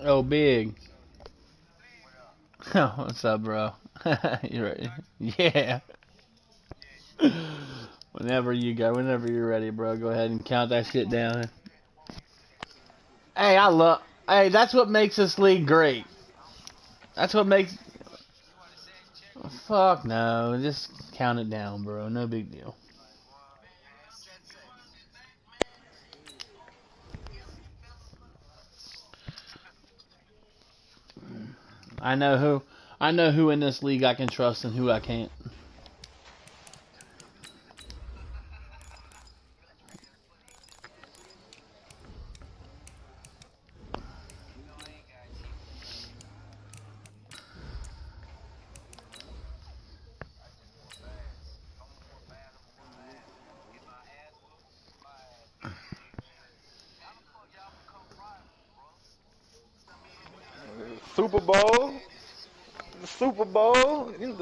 Oh, big. What's up, bro? You ready? Yeah. Whenever you're ready, bro, go ahead and count that shit down. Hey, Hey, that's what makes this league great. That's what makes. Fuck no, just count it down, bro. No big deal. I know who. I know who in this league I can trust and who I can't. Super Bowl, the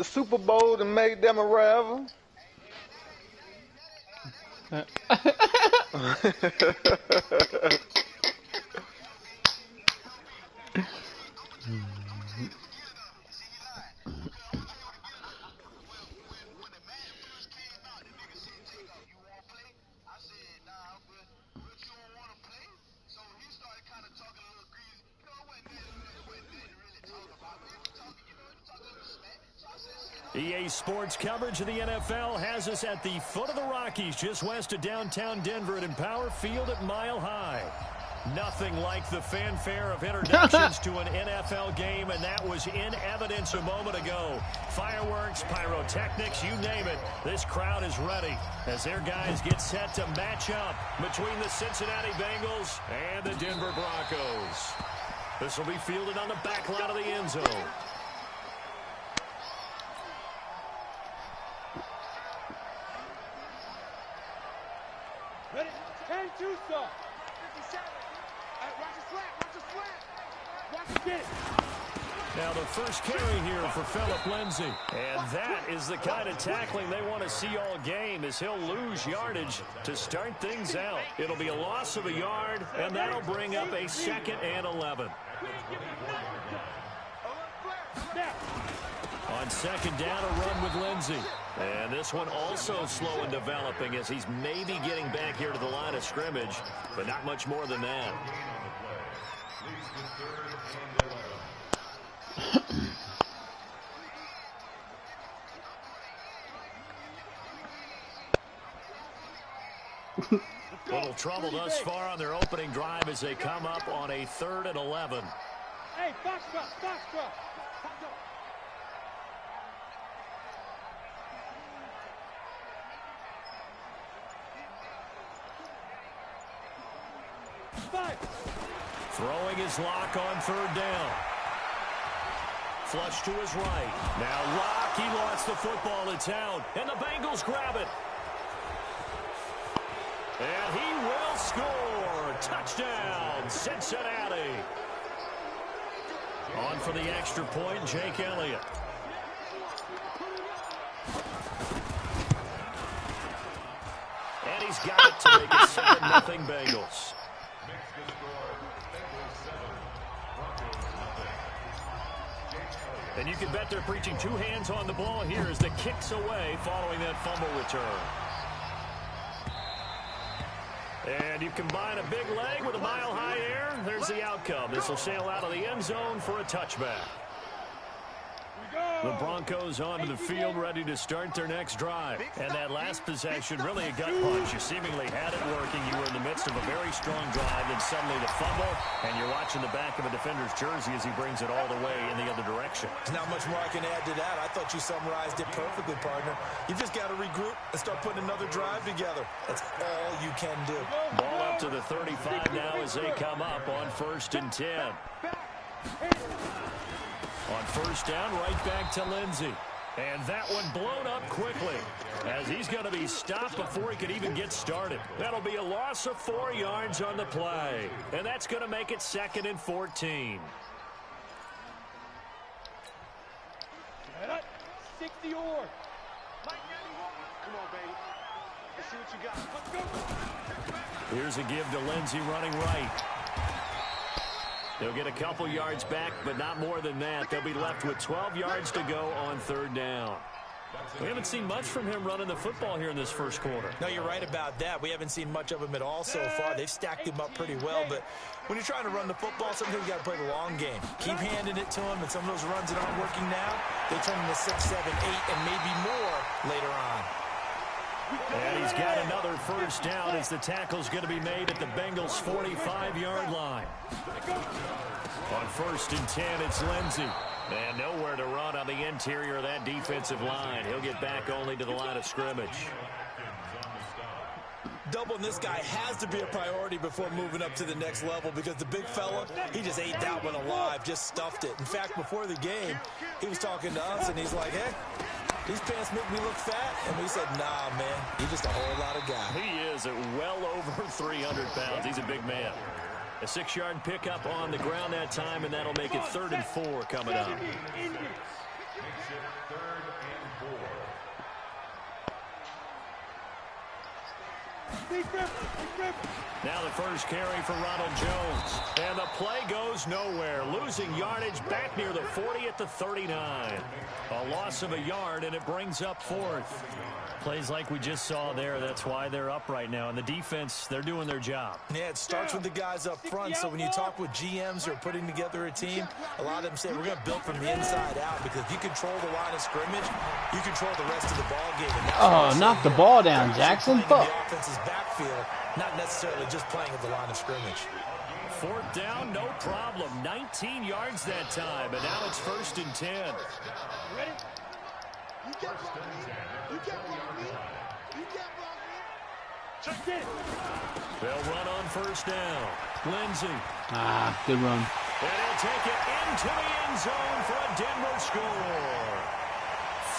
Super Bowl that made them a rival. EA Sports coverage of the NFL has us at the foot of the Rockies, just west of downtown Denver at Empower Field at Mile High. Nothing like the fanfare of introductions to an NFL game, and that was in evidence a moment ago. Fireworks, pyrotechnics, you name it. This crowd is ready as their guys get set to match up between the Cincinnati Bengals and the Denver Broncos. This will be fielded on the back line of the end zone. Ready? 10, 2, sir. 57. Watch the flat. Watch the flat. Watch it. Now the first carry here for Phillip Lindsay. And that is the kind of tackling they want to see all game, as he'll lose yardage to start things out. It'll be a loss of a yard, and that'll bring up a 2nd and 11. On 2nd down, a run with Lindsay. And this one also slow in developing as he's maybe getting back here to the line of scrimmage, but not much more than that. Little trouble thus far on their opening drive as they come up on a 3rd and 11. Hey, box drop. 5. Throwing his lock on 3rd down. Flush to his right. Now Lock, he lost the football. It's out. And the Bengals grab it. And he will score. Touchdown, Cincinnati. On for the extra point, Jake Elliott. And he's got it to make it 7-0 Bengals. And you can bet they're preaching 2 hands on the ball here as the kick's away following that fumble return. And you combine a big leg with a mile-high air, there's the outcome. This will sail out of the end zone for a touchback. The Broncos onto the field, ready to start their next drive. And that last possession, really a gut punch. You seemingly had it working. You were in the midst of a very strong drive, then suddenly the fumble, and you're watching the back of a defender's jersey as he brings it all the way in the other direction. There's not much more I can add to that. I thought you summarized it perfectly, partner. You just got to regroup and start putting another drive together. That's all you can do. Ball up to the 35 now as they come up on 1st and 10. On 1st down, right back to Lindsay. And that one blown up quickly as he's going to be stopped before he could even get started. That'll be a loss of 4 yards on the play. And that's going to make it 2nd and 14. 60 or. Come on, baby. Let's see what you got. Let's go. Here's a give to Lindsay running right. They'll get a couple yards back, but not more than that. They'll be left with 12 yards to go on 3rd down. We haven't seen much from him running the football here in this first quarter. No, you're right about that. We haven't seen much of him at all so far. They've stacked him up pretty well, but when you're trying to run the football, sometimes you got to play the long game. Keep handing it to him, and some of those runs that aren't working now, they turn into 6, 7, 8, and maybe more later on. And he's got another 1st down as the tackle's going to be made at the Bengals' 45-yard line. On 1st and 10, it's Lindsey. And nowhere to run on the interior of that defensive line. He'll get back only to the line of scrimmage. Doubling this guy has to be a priority before moving up to the next level because the big fella, he just ate that one alive, just stuffed it. In fact, before the game, he was talking to us, and he's like, hey, these pants make me look fat. And we said, nah, man, he's just a whole lot of guy. He is at well over 300 pounds. He's a big man. A 6-yard pickup on the ground that time, and that'll make it 3rd and 4 coming up. Now the first carry for Ronald Jones. And the play goes nowhere. Losing yardage back near the 40 at the 39. A loss of a yard, and it brings up 4th. Plays like we just saw there. That's why they're up right now. And the defense, they're doing their job. Yeah, it starts with the guys up front. So when you talk with GMs who are putting together a team, a lot of them say we're going to build from the inside out because if you control the line of scrimmage, you control the rest of the ball game. Oh, knock the ball down, Jackson. Fuck. The offense's backfield, not necessarily just playing at the line of scrimmage. 4th down, no problem. 19 yards that time, and now it's 1st and 10. Ready? You can't block me. You can't block me. You can't block me. Check it. They'll run on 1st down. Lindsey. Ah, good run. And he'll take it into the end zone for a Denver score.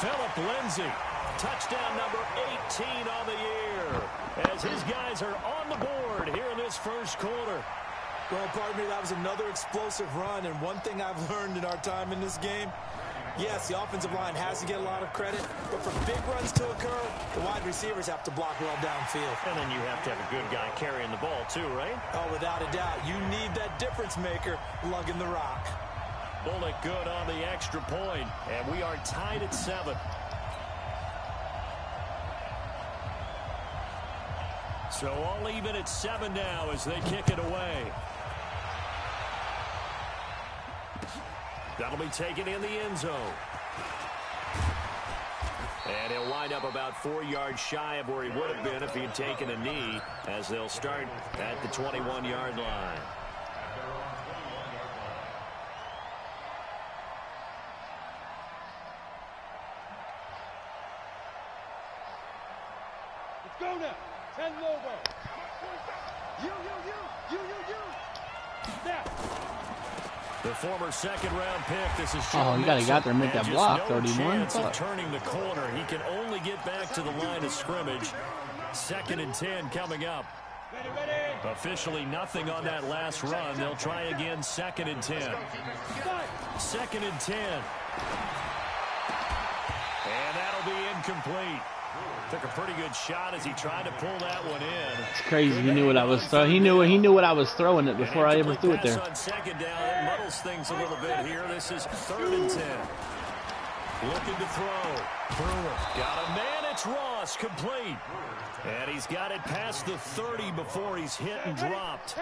Phillip Lindsey, touchdown number 18 on the year, as his guys are on the board here in this first quarter. Well, pardon me, that was another explosive run, and one thing I've learned in our time in this game, yes, the offensive line has to get a lot of credit, but for big runs to occur, the wide receivers have to block well downfield. And then you have to have a good guy carrying the ball too, right? Oh, without a doubt. You need that difference maker lugging the rock. Bullock good on the extra point, and we are tied at 7. So all even at 7 now as they kick it away. That'll be taken in the end zone. And he'll wind up about 4 yards shy of where he would have been if he had taken a knee, as they'll start at the 21-yard line. Let's go now. 10 logo. You. Now. The former 2nd-round pick. This is Oh, you gotta get there and make that block. 31. Of turning the corner. He can only get back to the line of scrimmage. 2nd and 10 coming up. Ready. Officially nothing on that last run. They'll try again. 2nd and 10. 2nd and 10. And that'll be incomplete. Took a pretty good shot as he tried to pull that one in. It's crazy. He knew what I was throwing. He knew what I was throwing it before I ever threw it there. On 2nd down, it muddles things a little bit here. This is 3rd and 10. Looking to throw. Brewer got a man. It's Ross, complete. And he's got it past the 30 before he's hit and dropped.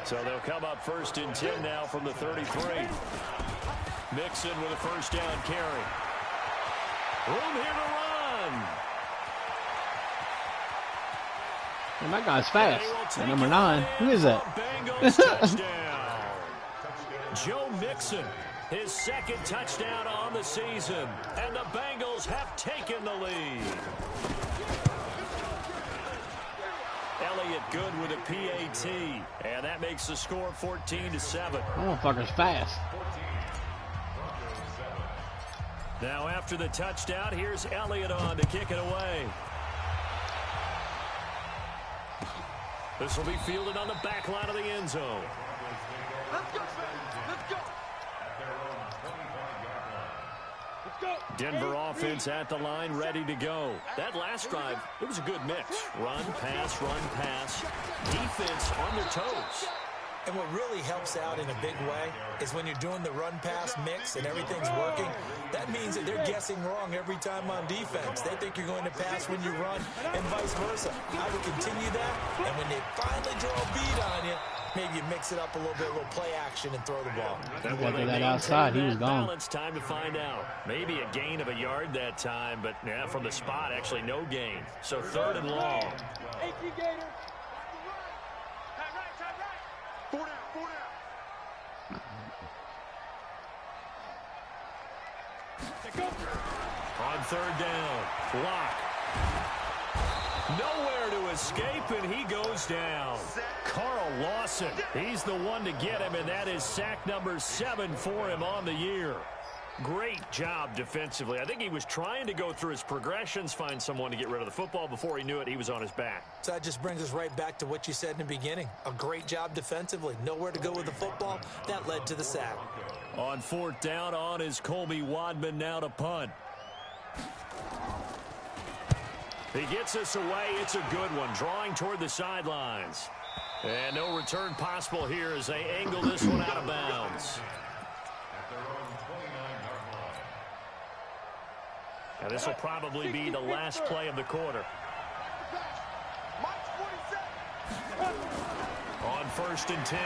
So they'll come up 1st and 10 now from the 33. Mixon with a 1st down carry. Room here to run. Man, that guy's fast. Number 9. Who is that? Bengals touchdown. Joe Mixon, his 2nd touchdown on the season. And the Bengals have taken the lead. Elliott good with a PAT. And that makes the score 14-7. That motherfucker's fast. Now after the touchdown, here's Elliott on to kick it away. This will be fielded on the back line of the end zone. Let's go, fans. Let's go. Denver offense at the line, ready to go. That last drive, it was a good mix. Run, pass, defense on their toes. And what really helps out in a big way is when you're doing the run-pass mix and everything's working, that means that they're guessing wrong every time on defense. They think you're going to pass when you run and vice versa. I would continue that, and when they finally draw a beat on you, maybe you mix it up a little bit, a little play action, and throw the ball. That outside, he was gone. It's time to find out. Maybe a gain of a yard that time, but yeah, from the spot, actually no gain. So 3rd and long. On 3rd down, block. Nowhere to escape, and he goes down. Carl Lawson, he's the one to get him, and that is sack number 7 for him on the year. Great job defensively. I think he was trying to go through his progressions, find someone to get rid of the football. Before he knew it, he was on his back. So that just brings us right back to what you said in the beginning. A great job defensively. Nowhere to go with the football. That led to the sack. On 4th down, on is Colby Wadman now to punt. He gets us away. It's a good one. Drawing toward the sidelines. And no return possible here as they angle this one out of bounds. Now this will probably be the last play of the quarter. On 1st and 10.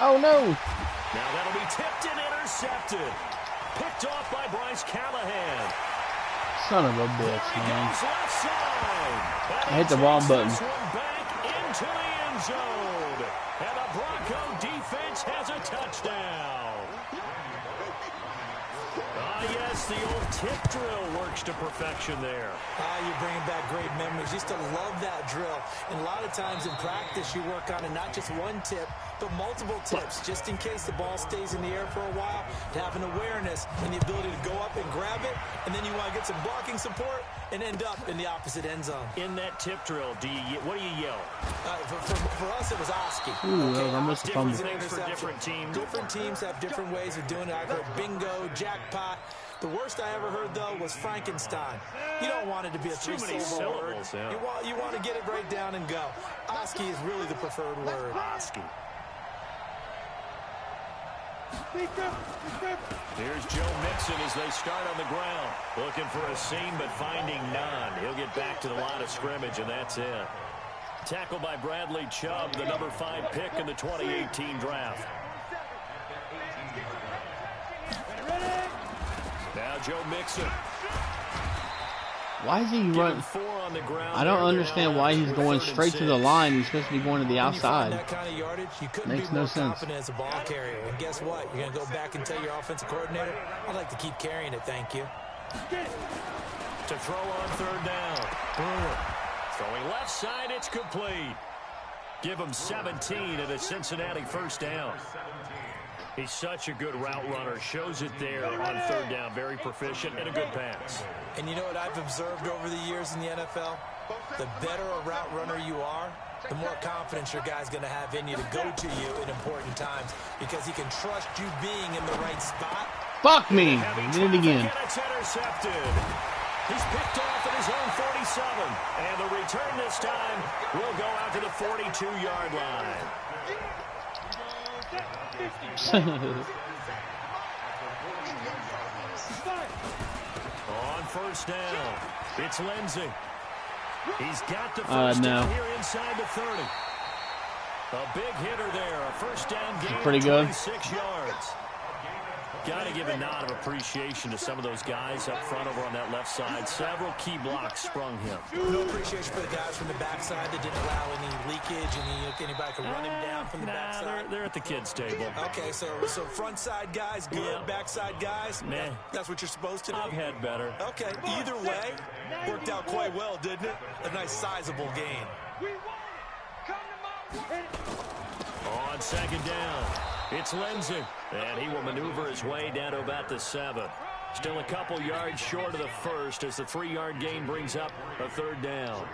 Oh, no. Now that'll be tipped and intercepted. Picked off by Bryce Callahan. Son of a bitch, man. I hit the wrong button. Back into the end zone. And the Bronco defense has a touchdown. Yes, the old tip drill works to perfection there. You're bringing back great memories. Used to love that drill. And a lot of times in practice, you work on it, not just one tip, but multiple tips, just in case the ball stays in the air for a while, to have an awareness and the ability to go up and grab it, and then you want to get some blocking support and end up in the opposite end zone. In that tip drill, what do you yell? For us, it was Oski. Ooh, I missed the fumble. Things for different teams. Different teams have different ways of doing it. I've heard bingo, jackpot. The worst I ever heard, though, was Frankenstein. You don't want it to be a three-syllable word. Yeah. You want to get it right down and go. Oski is really the preferred word. Oski. Here's Joe Mixon as they start on the ground. Looking for a seam, but finding none. He'll get back to the line of scrimmage, and that's it. Tackled by Bradley Chubb, the number 5 pick in the 2018 draft. Now Joe Mixon. Why is he running? I don't understand why he's going straight to the line. He's supposed to be going to the outside. That kind of yardage, you couldn't Makes be no more sense. confident as a ball carrier. And guess what? You're going to go back and tell your offensive coordinator, I'd like to keep carrying it, thank you. To throw on 3rd down. Throwing left side, it's complete. Give him 17 at a Cincinnati 1st down. He's such a good route runner. Shows it there on 3rd down. Very proficient and a good pass. And you know what I've observed over the years in the NFL? The better a route runner you are, the more confidence your guy's going to have in you to go to you in important times because he can trust you being in the right spot. Fuck me. Did it again. It's intercepted. He's picked off at his own 47. And the return this time will go out to the 42-yard line. On 1st down, it's Lindsey. He's got the first down here inside the 30. A big hitter there. A 1st down gain. Pretty good. 26 yards. Got to give a nod of appreciation to some of those guys up front over on that left side. Several key blocks sprung him. No appreciation for the guys from the backside that didn't allow any leakage and anybody could run him down from the backside. They're at the kids' table. Okay, so front side guys good, Yeah. backside guys, Nah. That's what you're supposed to do. I've had better. Okay, either way, worked out quite well, didn't it? A nice sizable gain. On 2nd down, it's Lindsey. And he will maneuver his way down to about the 7. Still a couple yards short of the 1st as the 3-yard gain brings up a 3rd down.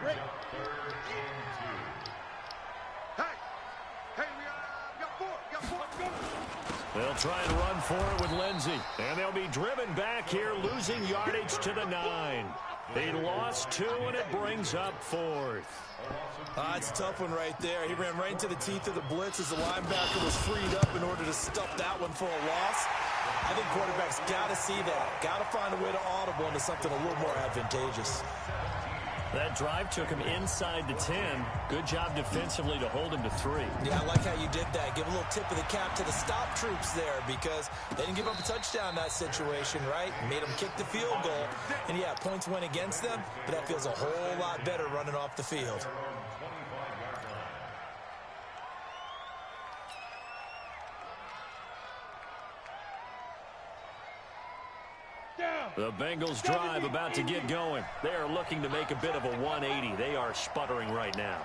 They'll try and run for it with Lindsey. And they'll be driven back here, losing yardage to the 9. He lost 2, and it brings up 4th. It's a tough one right there. He ran right into the teeth of the blitz as the linebacker was freed up in order to stuff that one for a loss. I think quarterbacks got to see that. Got to find a way to audible into something a little more advantageous. That drive took him inside the 10. Good job defensively to hold him to 3. Yeah, I like how you did that. Give a little tip of the cap to the stop troops there because they didn't give up a touchdown in that situation, right? Made them kick the field goal. And, yeah, points went against them, but that feels a whole lot better running off the field. The Bengals drive about to get going. They are looking to make a bit of a 180. They are sputtering right now.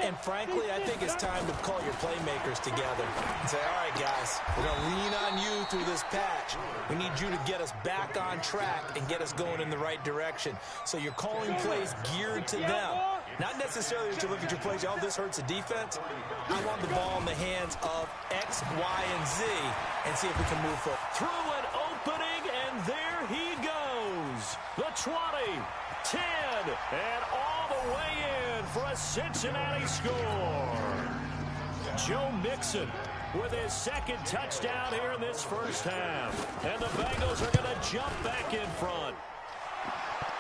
And frankly, I think it's time to call your playmakers together and say, all right, guys, we're going to lean on you through this patch. We need you to get us back on track and get us going in the right direction. So you're calling plays geared to them. Not necessarily that you look at your plays, oh, this hurts the defense. I want the ball in the hands of X, Y, and Z and see if we can move forward. Through an opening, and there he goes. The 20, 10, and all the way in for a Cincinnati score. Joe Mixon with his 2nd touchdown here in this first half. And the Bengals are going to jump back in front.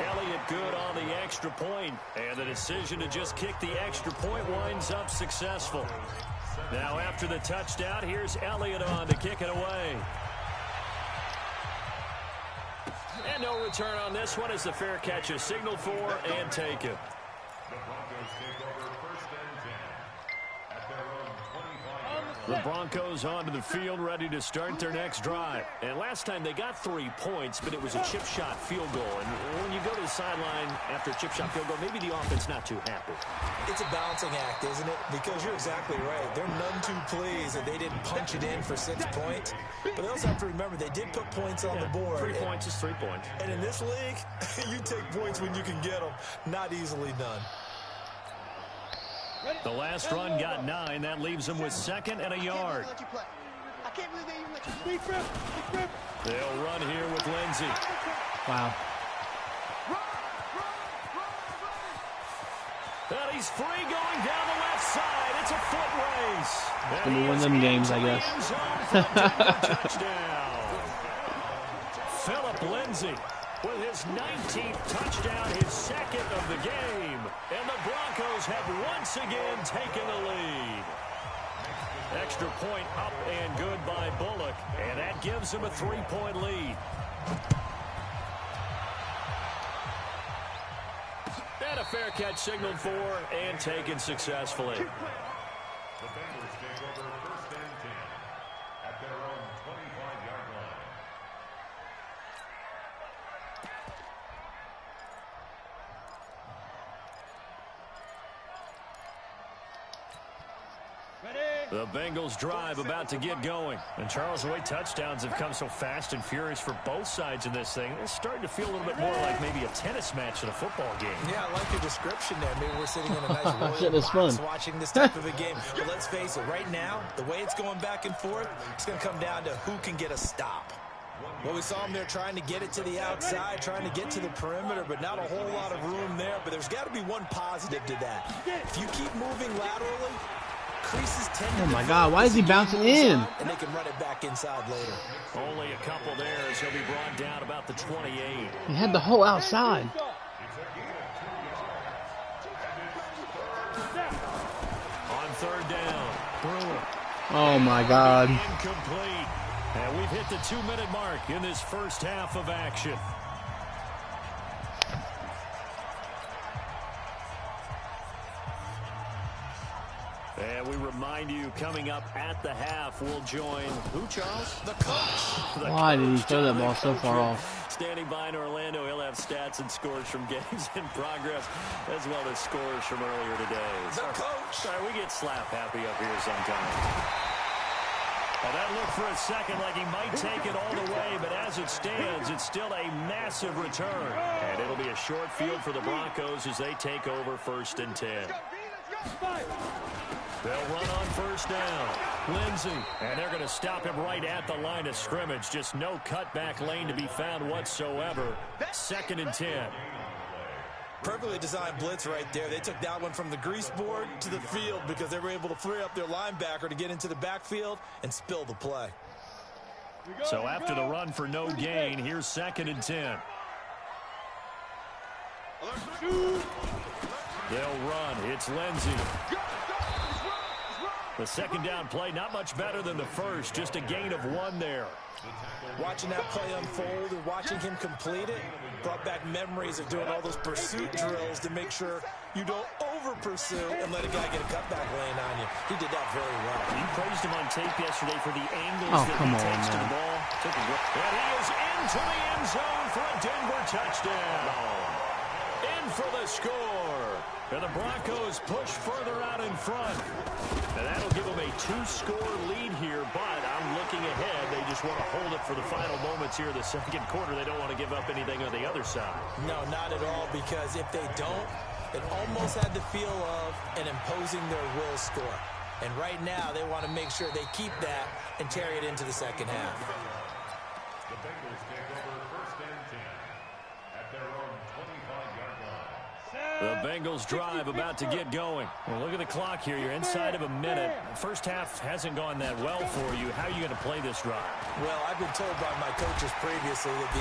Elliott good on the extra point, and the decision to just kick the extra point winds up successful. Now after the touchdown, here's Elliott on to kick it away. And no return on this one as the fair catch is signaled for and taken. The Broncos onto the field, ready to start their next drive. And last time they got 3 points, but it was a chip shot field goal. And when you go to the sideline after a chip shot field goal, maybe the offense not too happy. It's a balancing act, isn't it? Because you're exactly right. They're none too pleased that they didn't punch it in for 6 points. But they also have to remember they did put points on the board. 3 points is 3 points. And in this league, you take points when you can get them. Not easily done. The last run got 9. That leaves them with 2nd and a yard. They'll run here with Lindsey. Wow. And he's free going down the left side. It's a foot race. It's going to be one of them games, I guess. Touchdown. Philip Lindsey with his 19th touchdown, his 2nd of the game. And the Broncos have once again taken the lead. Extra point up and good by Bullock. And that gives him a 3-point lead. And a fair catch signaled for and taken successfully. The Bengals take over 1st and 10 at their own 25-yard line. The Bengals drive about to get going. And Charles, the way touchdowns have come so fast and furious for both sides in this thing, it's starting to feel a little bit more like maybe a tennis match than a football game. Yeah, I like your description there. Maybe we're sitting in a nice Shit, it's box fun. watching this type of a game. But let's face it, right now, the way it's going back and forth, it's going to come down to who can get a stop. Well, we saw them there trying to get it to the outside, trying to get to the perimeter, but not a whole lot of room there. But there's got to be one positive to that. If you keep moving laterally, creases tend to... Oh, my God. Why is he bouncing in? And they can run it back inside later. Only a couple there as he'll be brought down about the 28. He had the whole outside. On 3rd down, Brewer. Oh, my God. Incomplete. And we've hit the 2-minute mark in this first half of action. And we remind you, coming up at the half, we'll join who, Charles? The coach. Why did he throw that ball so far off? Standing by in Orlando, he'll have stats and scores from games in progress, as well as scores from earlier today. The coach. Sorry, we get slap happy up here sometimes. Well, that looked for a second like he might take it all the way, but as it stands, it's still a massive return. And it'll be a short field for the Broncos as they take over 1st and 10. They'll run on 1st down. Lindsey, and they're going to stop him right at the line of scrimmage. Just no cutback lane to be found whatsoever. 2nd and 10. Perfectly designed blitz right there. They took that one from the grease board to the field because they were able to free up their linebacker to get into the backfield and spill the play. So after the run for no gain, here's 2nd and 10. They'll run. It's Lindsey. The second down play, not much better than the first. Just a gain of 1 there. Watching that play unfold and watching him complete it brought back memories of doing all those pursuit drills to make sure you don't over-pursue and let a guy get a cutback lane on you. He did that very well. You praised him on tape yesterday for the angles that he takes to the ball. And he is into the end zone for a Denver touchdown. In for the score. And the Broncos push further out in front. And that'll give them a 2-score lead here, but I'm looking ahead. They just want to hold it for the final moments here in the second quarter. They don't want to give up anything on the other side. No, not at all, because if they don't, it almost had the feel of an imposing their will score. And right now, they want to make sure they keep that and carry it into the second half. The Bengals take over 1st and 10 at their own 25-yard line. The Bengals drive about to get going. Well, look at the clock here. You're inside of a minute. First half hasn't gone that well for you. How are you going to play this drive? Well, I've been told by my coaches previously that the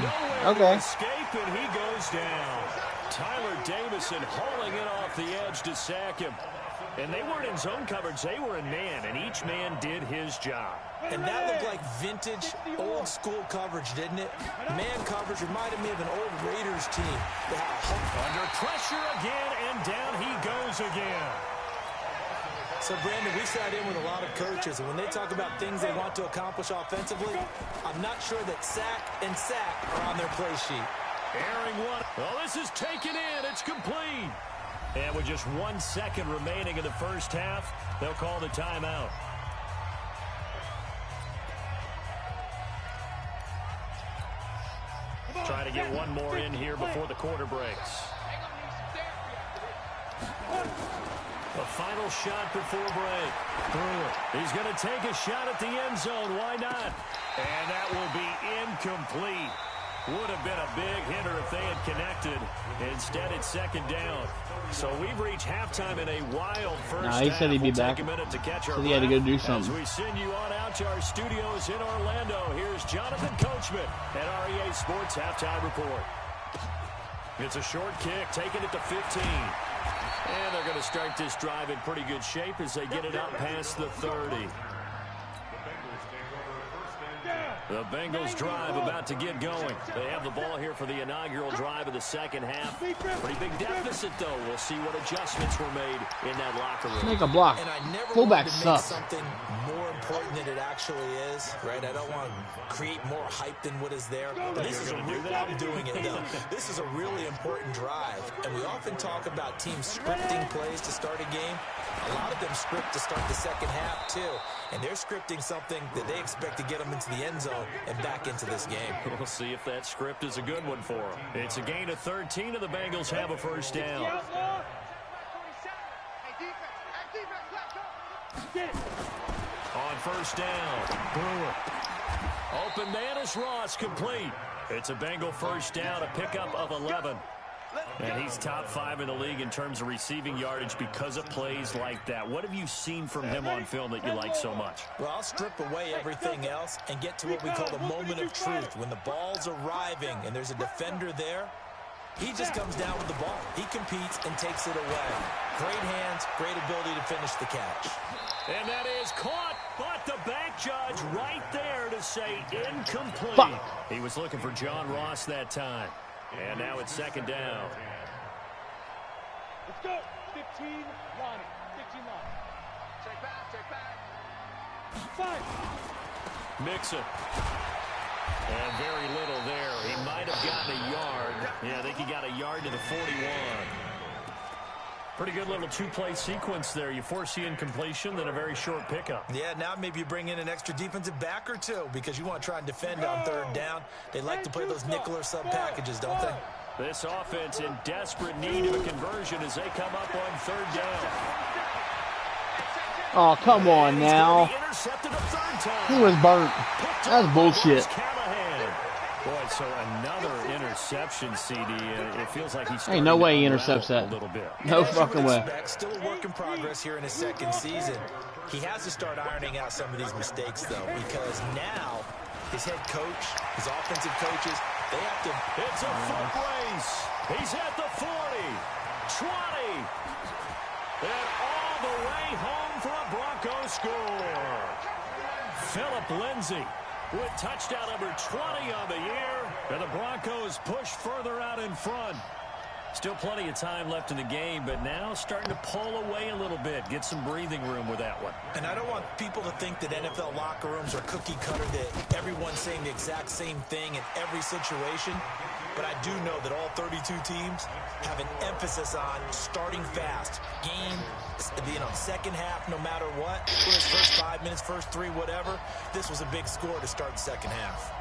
nowhere to escape, and he goes down. Tyler Davison hauling it off the edge to sack him. And they weren't in zone coverage. They were in man, and each man did his job. And that looked like vintage, old-school coverage, didn't it? Man coverage reminded me of an old Raiders team. Under pressure again, and down he goes again. So, Brandon, we sat in with a lot of coaches, and when they talk about things they want to accomplish offensively, I'm not sure that sack and sack are on their play sheet. Airing one. Well, this is taken in. It's complete. And with just 1 second remaining in the first half, they'll call the timeout. Trying to get one more in here before the quarter breaks. The final shot before break. He's going to take a shot at the end zone. Why not? And that will be incomplete. Would have been a big hitter if they had connected. Instead, it's 2nd down. So we've reached halftime in a wild first half. He said he'd be back. So he had to go do something. As we send you on out to our studios in Orlando, here's Jonathan Coachman at REA Sports Halftime Report. It's a short kick, taking it to 15. And they're going to start this drive in pretty good shape as they get it up past the 30. The Bengals drive about to get going. They have the ball here for the inaugural drive of the second half. Pretty big deficit, though. We'll see what adjustments were made in that locker room. Make a block. And I never Fullback want to sucks. make something more important than it actually is, right? I don't want to create more hype than what is there. But this is I'm doing it, though. This is a really important drive. And we often talk about teams scripting plays to start a game. A lot of them script to start the second half, too. And they're scripting something that they expect to get them into the end zone and back into this game. We'll see if that script is a good one for them. It's a gain of 13, and the Bengals have a first down. On first down, Brewer. Open man is Ross, complete. It's a Bengal first down, a pickup of 11. And he's top 5 in the league in terms of receiving yardage because of plays like that. What have you seen from him on film that you like so much? Well, I'll strip away everything else and get to what we call the moment of truth. When the ball's arriving and there's a defender there, he just comes down with the ball. He competes and takes it away. Great hands, great ability to finish the catch. And that is caught, but the back judge right there to say incomplete. Fuck. He was looking for John Ross that time. And now it's second down. Let's go. 15 line. 15 line. Check back. 5. Mixon. And very little there. He might have gotten a yard. Yeah, I think he got a yard to the 41. Pretty good little two-play sequence there. You force the incompletion, then a very short pickup. Yeah, now maybe you bring in an extra defensive back or two because you want to try and defend on third down. They like to play those nickel or sub packages, don't they? This offense in desperate need of a conversion as they come up on third down. Oh, come on now. He was burnt. That's bullshit. Boy, so another interception, CD. It feels like he's ain't no way he intercepts that. A little bit. No fucking way. Still a work in progress here in his second season. He has to start ironing out some of these mistakes, though, because now his head coach, his offensive coaches, they have to... It's a foot race. He's at the 40, 20, and all the way home for a Broncos score. Phillip Lindsay with touchdown number 20 on the year, and the Broncos push further out in front. Still plenty of time left in the game, but now starting to pull away a little bit, get some breathing room with that one. And I don't want people to think that NFL locker rooms are cookie cutter, that everyone's saying the exact same thing in every situation. But I do know that all 32 teams have an emphasis on starting fast. Game, second half, no matter what. Whether it's first 5 minutes, first 3, whatever. This was a big score to start the second half.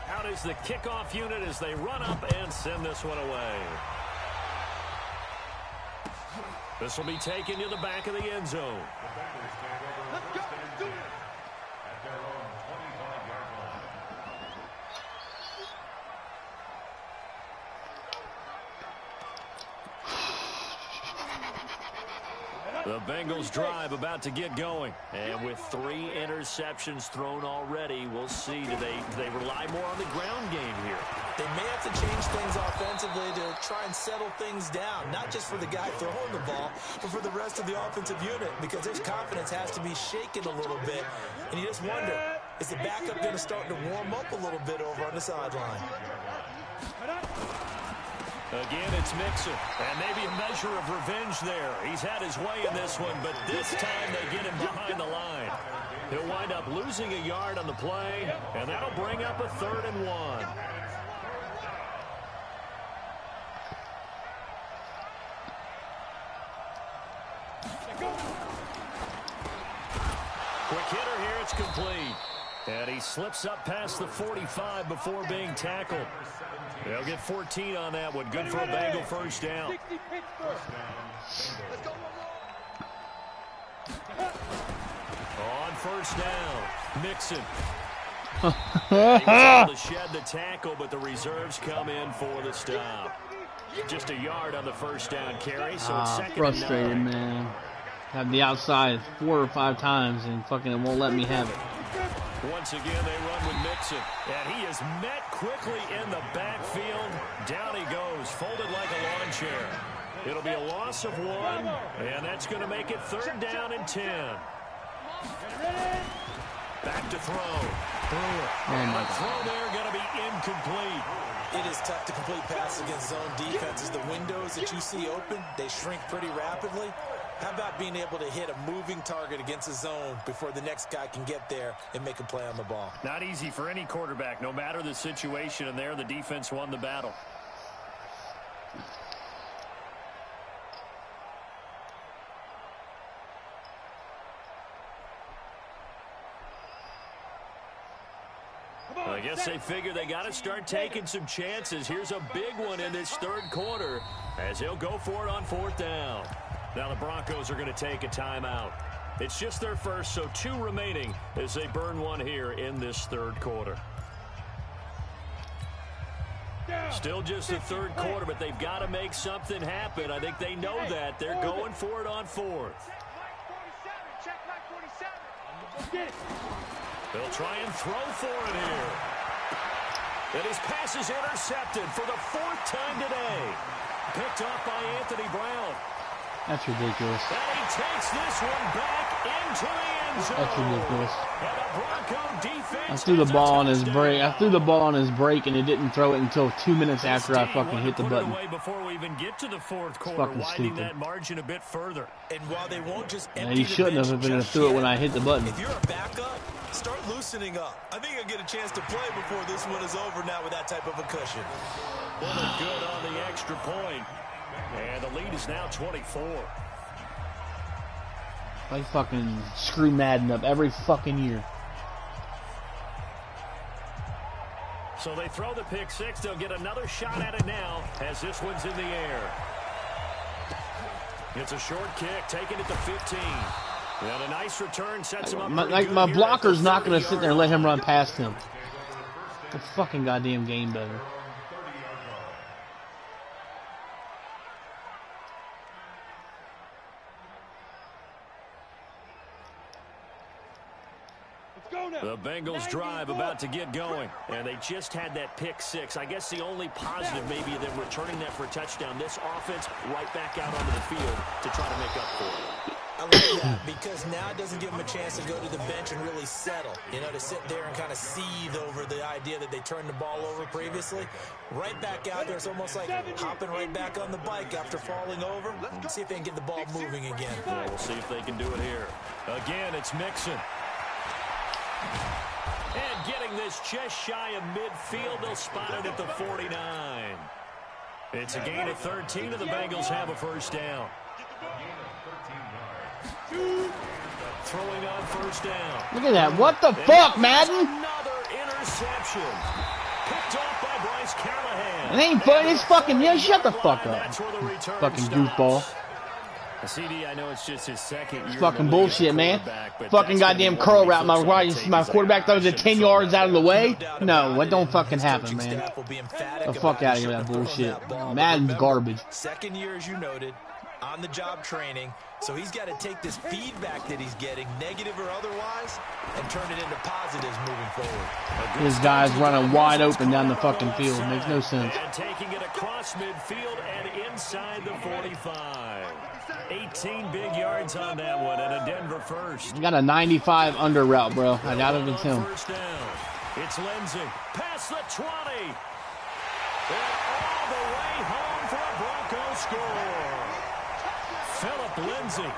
Out is the kickoff unit as they run up and send this one away. This will be taken to the back of the end zone. Let's go. Do it. At their own 25-yard line. The Bengals drive about to get going. And with 3 interceptions thrown already, we'll see. Do they rely more on the ground game here? They may have to change things offensively to try and settle things down, not just for the guy throwing the ball, but for the rest of the offensive unit, because his confidence has to be shaken a little bit. And you just wonder, is the backup going to start to warm up a little bit over on the sideline? Again, it's Mixon, and maybe a measure of revenge there. He's had his way in this one, but this time they get him behind the line. He'll wind up losing a yard on the play, and that'll bring up a 3rd and 1. Quick hitter here, it's complete. And he slips up past the 45 before being tackled. They'll get 14 on that one. Good for a Bengal first down. On first down, Mixon. He was able to shed the tackle, but the reserves come in for the stop. Just a yard on the first down carry, so it's second frustrated, and 9. man. Have the outside 4 or 5 times and fucking won't let me have it. Once again, they run with Mixon, and he is met quickly in the backfield. Down he goes, folded like a lawn chair. It'll be a loss of 1, and that's going to make it 3rd down and 10. Back to throw. And the throw there going to be incomplete. It is tough to complete passes against zone defenses. The windows that you see open, they shrink pretty rapidly. How about being able to hit a moving target against a zone before the next guy can get there and make a play on the ball? Not easy for any quarterback, no matter the situation, and there the defense won the battle. I guess they figure they got to start taking some chances. Here's a big one in this 3rd quarter as he'll go for it on 4th down. Now the Broncos are going to take a timeout. It's just their first, so 2 remaining as they burn one here in this 3rd quarter. Still just the 3rd quarter, but they've got to make something happen. I think they know that. They're going for it on 4th. They'll try and throw for it here. And his pass is intercepted for the 4th time today. Picked off by Anthony Brown. That's ridiculous. And he takes this one back into the end zone. That's ridiculous. And the Bronco defense I threw the ball on his break. I threw the ball on his break, and it didn't throw it until 2 minutes after I fucking hit the button. Before we even get to the 4th quarter, widening that margin a bit further. And while they won't just empty he shouldn't have been threw it when I hit the button. If you're a backup, start loosening up. I think I'll get a chance to play before this one is over now with that type of a cushion. Well, they're good on the extra point. And the lead is now 24. I fucking screw Madden up every fucking year. So they throw the pick 6. They'll get another shot at it now as this one's in the air. It's a short kick, taking it to 15. And a nice return sets him up. My blocker's not going to sit there and let him run past him. The fucking goddamn game better. The Bengals drive about to get going, and they just had that pick six. I guess the only positive maybe them returning that for a touchdown. This offense right back out onto the field to try to make up for it. I like that because now it doesn't give them a chance to go to the bench and really settle, you know, to sit there and kind of seethe over the idea that they turned the ball over previously. Right back out there, it's almost like hopping right back on the bike after falling over. Let's see if they can get the ball moving again. Yeah, we'll see if they can do it here. Again, it's Mixon. And getting this just shy of midfield, they'll spot it at the 49. It's a gain of 13, and the Bengals have a first down. Throwing on first down. Look at that. What the fuck, Madden? Another interception. Picked off by Bryce Callahan. It ain't funny. It's fucking, yeah, shut the fuck up. Fucking goofball. CD, I know it's just his second year. Fucking bullshit, man. Fucking goddamn curl route. My quarterback throws it 10 yards out of the way. No, what don't fucking happen, man. The fuck out of here with that bullshit. Madden's garbage. Second year, as you noted, on the job training. So he's got to take this feedback that he's getting, negative or otherwise, and turn it into positives moving forward. This guy's running wide open down the fucking field. Makes no sense. And taking it across midfield and inside the 45. 18 big yards on that one, and a Denver first. You got a 95 under route, bro. I doubt if it's him. It's Lindsey. Past the 20. And all the way home for a Broncos score. Phillip Lindsay,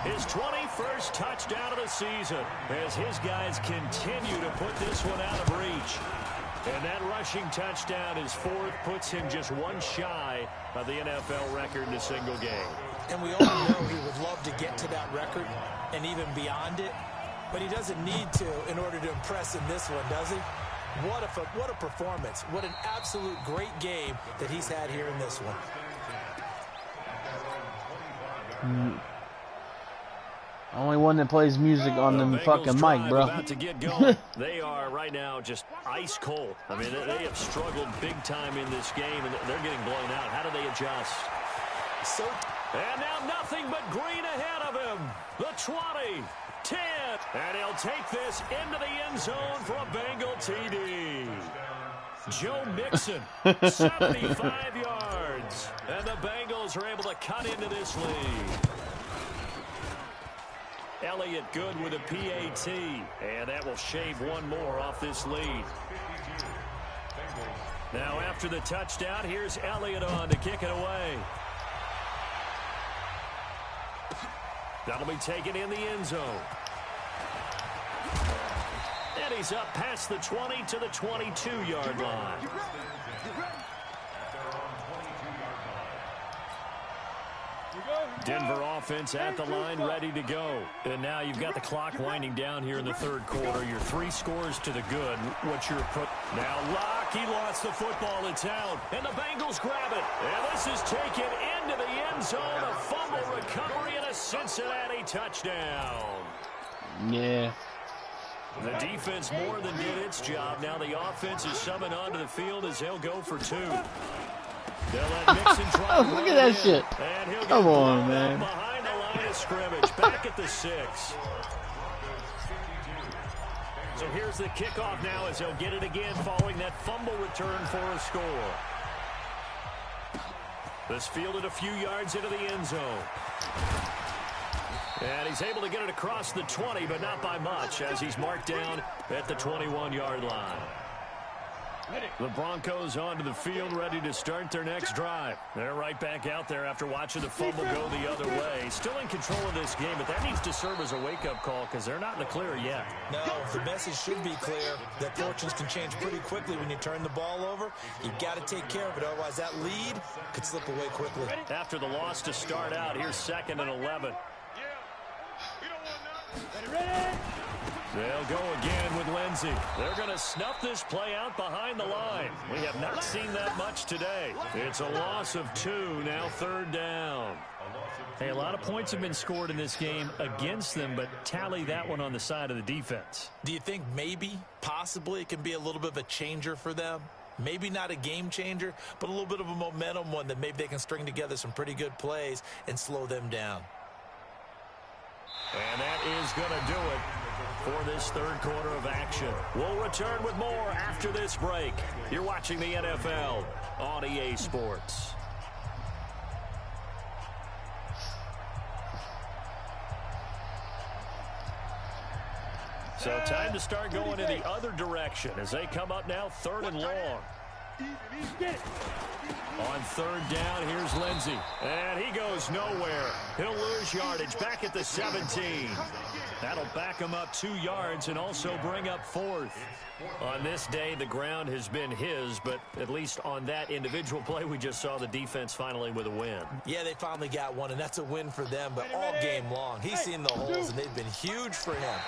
his 21st touchdown of the season, as his guys continue to put this one out of reach. And that rushing touchdown, his fourth, puts him just one shy of the NFL record in a single game. And we all know he would love to get to that record and even beyond it, but he doesn't need to in order to impress in this one, does he? What a performance. What an absolute great game that he's had here in this one. Only one that plays music on the fucking mic, bro. About to get going. They are right now just ice cold. I mean, they have struggled big time in this game, and they're getting blown out. How do they adjust? And now nothing but green ahead of him. The 20, 10, and he'll take this into the end zone for a Bengal TD. Joe Mixon, 75 yards. And the Bengals are able to cut into this lead. Elliott good with a PAT. And that will shave one more off this lead. Now after the touchdown, here's Elliott on to kick it away. That'll be taken in the end zone. And he's up past the 20 to the 22-yard line. Denver offense at the line, ready to go. And now you've got the clock winding down here in the third quarter. Your 3 scores to the good. What's your approach? Now Locke, he lost the football. It's out. And the Bengals grab it. And this is taken into the end zone. A fumble recovery and a Cincinnati touchdown. Yeah. The defense more than did its job. Now the offense is summoned onto the field as they'll go for 2. They'll let Mixon try. Look at that shit. Come on, man. Behind the line of scrimmage, back at the 6. So here's the kickoff now as they'll get it again following that fumble return for a score. This fielded a few yards into the end zone. And he's able to get it across the 20, but not by much, as he's marked down at the 21-yard line. The Broncos onto the field, ready to start their next drive. They're right back out there after watching the fumble go the other way. Still in control of this game, but that needs to serve as a wake-up call because they're not in the clear yet. No, the message should be clear that fortunes can change pretty quickly when you turn the ball over. You've got to take care of it, otherwise that lead could slip away quickly. After the loss to start out, here's 2nd and 11. They'll go again with Lindsey. Lindsey. They're going to snuff this play out behind the line. We have not seen that much today. It's a loss of 2, now 3rd down. Hey, a lot of points have been scored in this game against them, but tally that one on the side of the defense. Do you think maybe, possibly, it can be a little bit of a changer for them? Maybe not a game changer, but a little bit of a momentum one that maybe they can string together some pretty good plays and slow them down. And that is going to do it for this 3rd quarter of action. We'll return with more after this break. You're watching the NFL on EA Sports. So time to start going in the other direction as they come up now 3rd and long. On 3rd down, here's Lindsey. And he goes nowhere. He'll lose yardage back at the 17. That'll back him up 2 yards and also bring up 4th. On this day, the ground has been his, but at least on that individual play, we just saw the defense finally with a win. Yeah, they finally got one, and that's a win for them, but all game long. He's seen the holes, and they've been huge for him.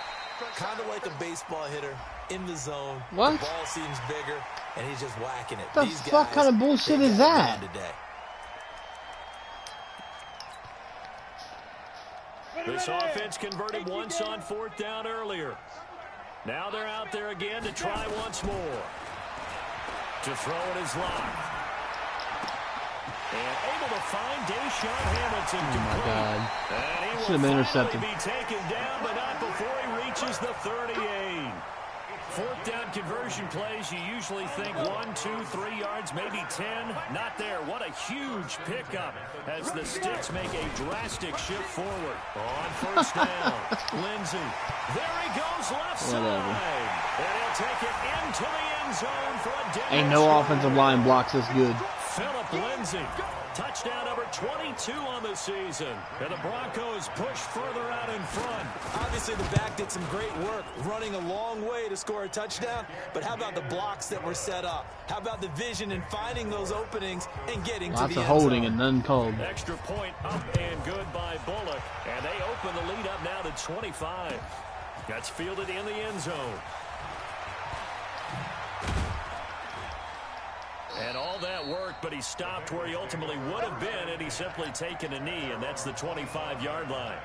Kind of like a baseball hitter in the zone. What? The ball seems bigger, and he's just whacking it. The fuck kind of bullshit is that? This offense converted once on 4th down earlier. Now they're out there again to try once more. To throw it is locked. And able to find Deshaun Hamilton. Oh my God. And he Should have been intercepted. be taken down, but not before he reaches the 38. 4th down conversion plays, you usually think 1, 2, 3 yards, maybe 10. Not there. What a huge pickup as the Sticks make a drastic shift forward. On 1st down, Lindsey. There he goes left side. And he'll take it into the end zone for a Denver Ain't no offensive line blocks this good. Philip Lindsey. Touchdown number 22 on the season. And the Broncos push further out in front. Obviously, the back did some great work running a long way to score a touchdown. But how about the blocks that were set up? How about the vision and finding those openings and getting to the end zone? Lots of holding and none called. Extra point up and good by Bullock. And they open the lead up now to 25. That's fielded in the end zone. And all that work, but he stopped where he ultimately would have been had he simply taken a knee, and that's the 25-yard line.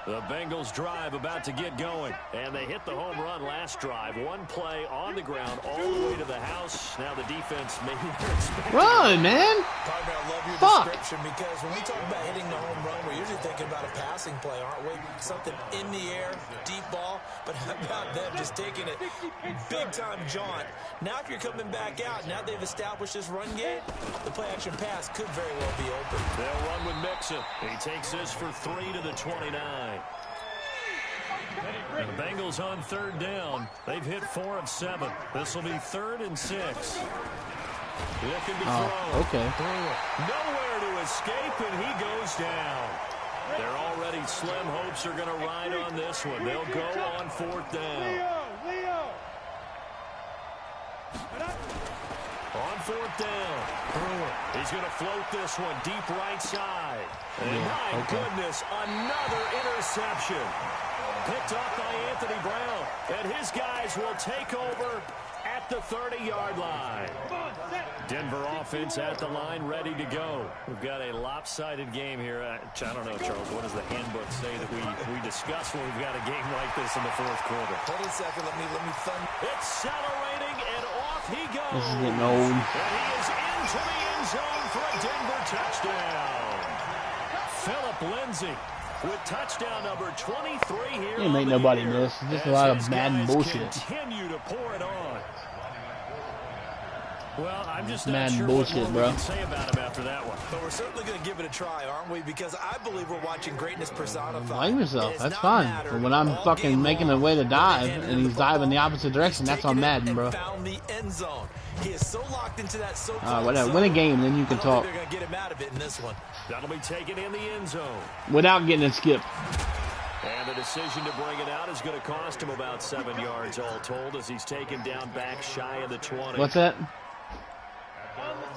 The Bengals drive about to get going, and they hit the home run last drive. One play on the ground all the way to the house. Now the defense maybe they're expecting. Run, man! Partner, I love your Fuck. description because when we talk about hitting the home run, we're usually thinking about a passing play, aren't we? Something in the air, deep ball. But how about them just taking it big-time jaunt? Now if you're coming back out, now they've established this run game, the play-action pass could very well be open. They'll run with Mixon. He takes this for 3 to the 29. And the Bengals on 3rd down. They've hit 4 of 7. This will be 3rd and 6. Looking to throw. Okay. Nowhere to escape, and he goes down. They're already slim hopes are going to ride on this one. They'll go on 4th down. On 4th down. He's going to float this one deep right side. And my goodness, another interception. Picked off by Anthony Brown. And his guys will take over at the 30-yard line. Denver offense at the line, ready to go. We've got a lopsided game here. I don't know, Charles, what does the handbook say that we discuss when we've got a game like this in the 4th quarter? Hold on a second. Let me thumb. Accelerating, and off he goes. This is getting old. And he is into the end zone for a Denver touchdown. Philip Lindsey with touchdown number 23 here. Ain't make nobody miss. It's just a lot of Madden bullshit. Continue to pour it on. Well, I'm just not Madden sure bullshit, what more bro. we can say about him after that one. But we're certainly going to give it a try, aren't we? Because I believe we're watching greatness personified. Blame yourself. That's fine. But when I'm fucking making a way to dive and he's diving the opposite direction, that's on Madden, bro. Found the end zone. He is so locked into that whatever. Win a game, then you can talk. They're going to get him out of it in this one. That'll be taken in the end zone. Without getting it skipped. And the decision to bring it out is going to cost him about 7 yards all told as he's taken down back shy of the 20. What's that?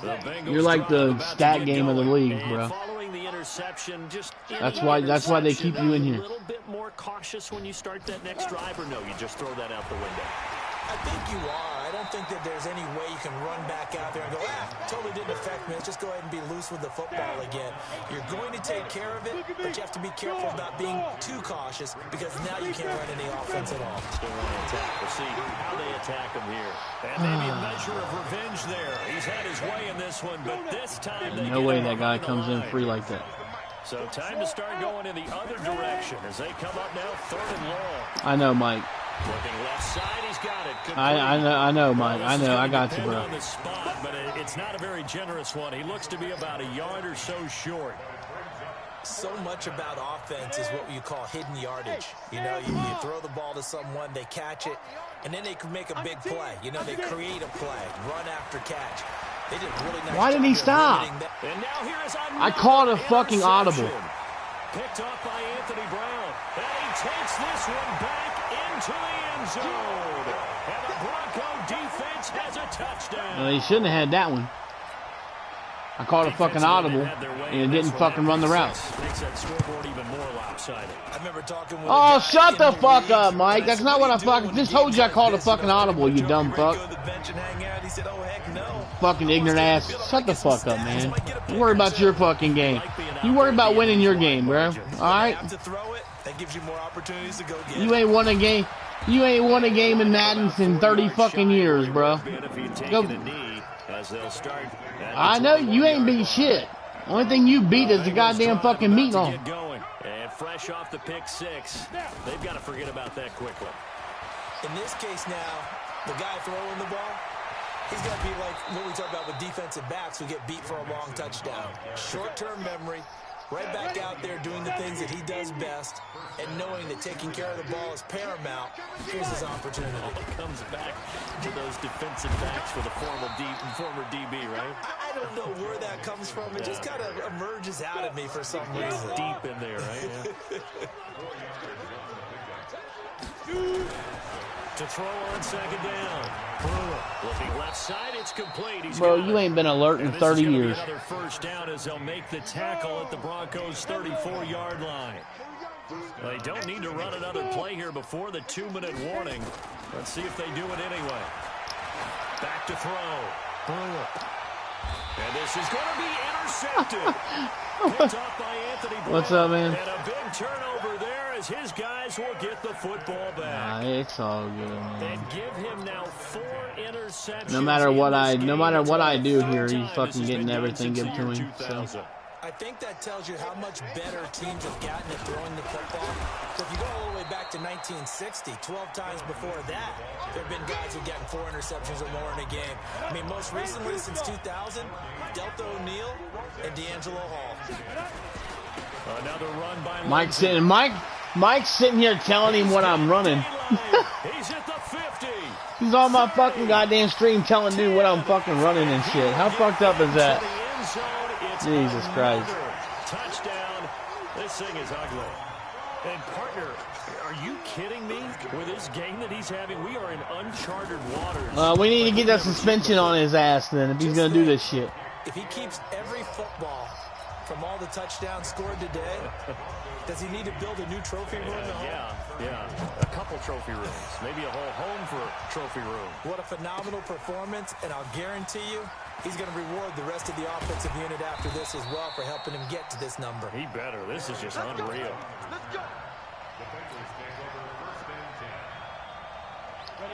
The Bengals You're like the about to stat get game of the going. league, And bro. following the interception. Just that's why they keep you in here. A little bit more cautious when you start that next drive, or no, you just throw that out the window? I think you are. I don't think that there's any way you can run back out there and go, totally didn't affect me. Let's just go ahead and be loose with the football again. You're going to take care of it, but you have to be careful about being too cautious because now you can't run any offense at all. Still want to attack. We'll see how they attack him here. And maybe a measure of revenge there. He's had his way in this one, but this time they no way that guy comes in free like that. So time to start going in the other direction as they come up now 3rd and long. I know, Mike. Looking left side, he's got it. I know, Mike. I know. I got you, bro. On the spot, but it's not a very generous one. He looks to be about a yard or so short. So much about offense is what you call hidden yardage. You know, you throw the ball to someone, they catch it, and then they can make a big play. You know, they create a play, run after catch. They did a really nice Why did he stop? And now here is I called a fucking audible. Picked up by Anthony Brown. And he takes this one back into the end zone. And the Bronco defense has a touchdown. Well, he shouldn't have had that one. I called a fucking audible, and it didn't fucking run the route. Makes that scoreboard even more lopsided. I remember talking with Oh, shut the fuck up, Mike. That's not what I fucking just told you. I called a fucking audible, you dumb fuck. Fucking ignorant ass. Shut the fuck up, man. You worry about your fucking game. You worry about winning your game, bro. Alright? You ain't won a game. You ain't won a game in Madden in 30 fucking years, bro. Go. I know you ain't beat shit. Only thing you beat is the goddamn fucking meat on. And fresh off the pick 6, they've got to forget about that quickly. In this case now, the guy throwing the ball, he's got to be like what we talk about with defensive backs who get beat for a long touchdown. Short-term memory, right back out there doing the things that he does best, and knowing that taking care of the ball is paramount. Here's his opportunity. Comes back to those defensive backs for the former DB, right? I don't know where that comes from. It just kind of emerges out of me for some reason. Deep in there, right? Yeah. To throw on 2nd down. Looking left side, it's complete. Bro, you ain't been alert in 30 years. Another first down as they'll make the tackle at the Broncos' 34-yard line. They don't need to run another play here before the 2-minute warning. Let's see if they do it anyway. Back to throw. And this is going to be intercepted. Picked up by Anthony Brown. What's up, man? And a big turnover there as his guys will get the football back. Nah, it's all good, man. And give him now 4 interceptions. No matter what I do here, he's fucking getting everything given to him. So. I think that tells you how much better teams have gotten at throwing the football. So if you go all the way back to 1960, 12 times before that, there have been guys who've gotten 4 interceptions or more in a game. I mean, most recently since 2000, Delta O'Neal and D'Angelo Hall. Another run by Mike's sitting here telling him what I'm running. He's at the 50. He's on my fucking goddamn stream telling dude what I'm fucking running and shit. How fucked up is that? Jesus Christ. Touchdown. This thing is ugly. And partner, are you kidding me? With this game that he's having, we are in uncharted waters. We need to get that suspension on his ass then if he's going to do this shit. If he keeps every football from all the touchdowns scored today, does he need to build a new trophy room at home? Yeah. A couple trophy rooms. Maybe a whole home for a trophy room. What a phenomenal performance, and I'll guarantee you he's going to reward the rest of the offensive unit after this as well for helping him get to this number. He better. This is just unreal.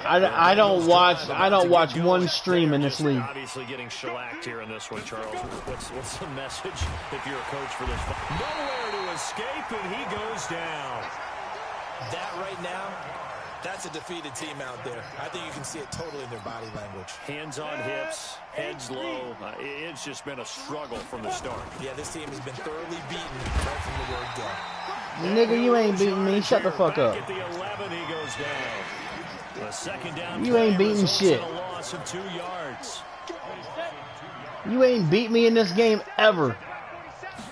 I don't watch one stream in this league. Obviously getting shellacked here in this one, Charles. What's the message if you're a coach for this? Nowhere to escape, and he goes down. That right now, that's a defeated team out there. I think you can see it totally in their body language. Hands on hips, heads low. It's just been a struggle from the start. Yeah, this team has been thoroughly beaten right from the word go. Nigga, you ain't beating me. Shut the fuck up. At the 11, he goes down. The second down. You ain't beating shit. A loss of 2 yards. You ain't beat me in this game ever.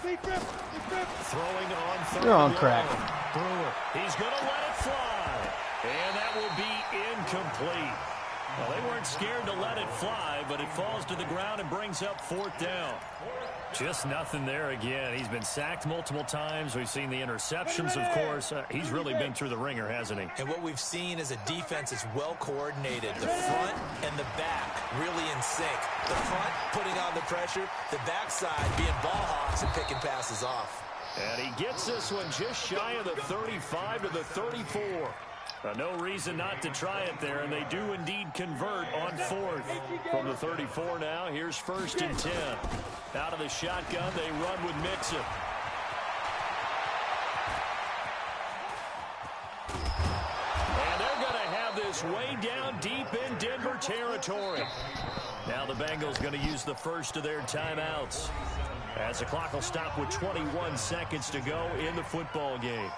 Throwing on 3rd. You're on crack. He's going to let it fly. And that will be incomplete. Well, they weren't scared to let it fly, but it falls to the ground and brings up 4th down. Just nothing there again. He's been sacked multiple times. We've seen the interceptions, of course. He's really been through the ringer, hasn't he? And what we've seen is a defense that's well coordinated. The front and the back really in sync. The front putting on the pressure, the backside being ball hawks and picking passes off. And he gets this one just shy of the 35 to the 34. No reason not to try it there, and they do indeed convert on 4th. From the 34 now, here's 1st and 10. Out of the shotgun, they run with Mixon. And they're going to have this way down deep in Denver territory. Now the Bengals going to use the first of their timeouts, as the clock will stop with 21 seconds to go in the football game.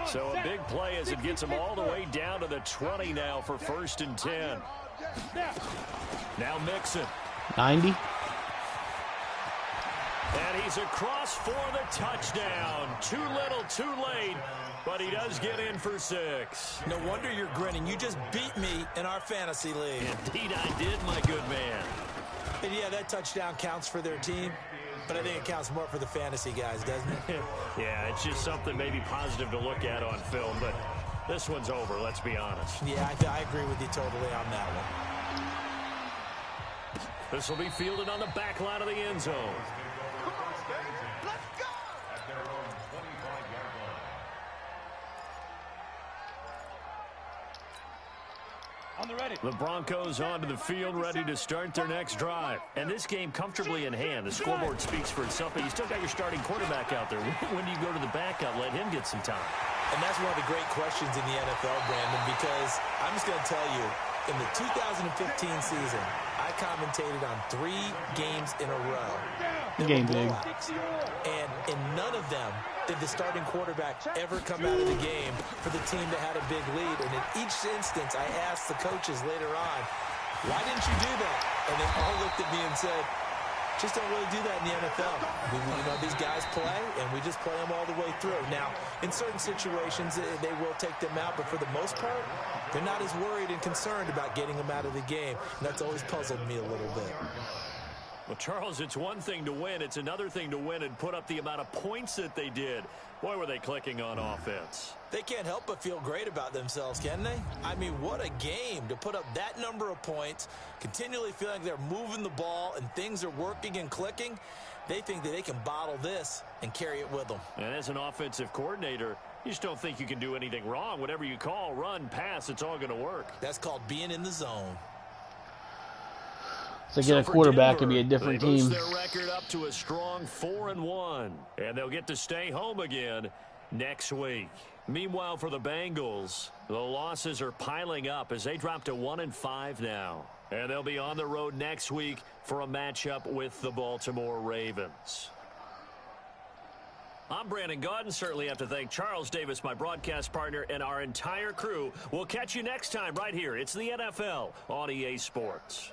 So a big play as it gets them all the way down to the 20 now for 1st and 10. Now Mixon. 90. And he's across for the touchdown. Too little, too late, but he does get in for 6. No wonder you're grinning. You just beat me in our fantasy league. Indeed I did, my good man. And yeah, that touchdown counts for their team, but I think it counts more for the fantasy guys, doesn't it? Yeah, it's just something maybe positive to look at on film, but this one's over, let's be honest. Yeah, I agree with you totally on that one. This will be fielded on the back line of the end zone. Let's go! At their own 25-yard line. On the ready. The Broncos onto the field, ready to start their next drive. And this game comfortably in hand. The scoreboard speaks for itself, but you still got your starting quarterback out there. When do you go to the backup? Let him get some time. And that's one of the great questions in the NFL, Brandon, because I'm just going to tell you, in the 2015 season, I commentated on 3 games in a row. Game big. And in none of them did the starting quarterback ever come out of the game for the team that had a big lead. And in each instance, I asked the coaches later on, why didn't you do that? And they all looked at me and said, just don't really do that in the NFL. These guys play, and we just play them all the way through. Now, in certain situations, they will take them out, but for the most part, they're not as worried and concerned about getting them out of the game. And that's always puzzled me a little bit. Well, Charles, it's one thing to win. It's another thing to win and put up the amount of points that they did. Boy, were they clicking on offense. They can't help but feel great about themselves, can they? I mean, what a game to put up that number of points, continually feeling like they're moving the ball and things are working and clicking. They think that they can bottle this and carry it with them. And as an offensive coordinator, you just don't think you can do anything wrong. Whatever you call, run, pass, it's all going to work. That's called being in the zone. So get a quarterback and be a different they team. boost their record up to a strong 4-1, and they'll get to stay home again next week. Meanwhile, for the Bengals, the losses are piling up as they drop to 1-5 now, and they'll be on the road next week for a matchup with the Baltimore Ravens. I'm Brandon Gaudin. Certainly have to thank Charles Davis, my broadcast partner, and our entire crew. We'll catch you next time right here. It's the NFL on EA Sports.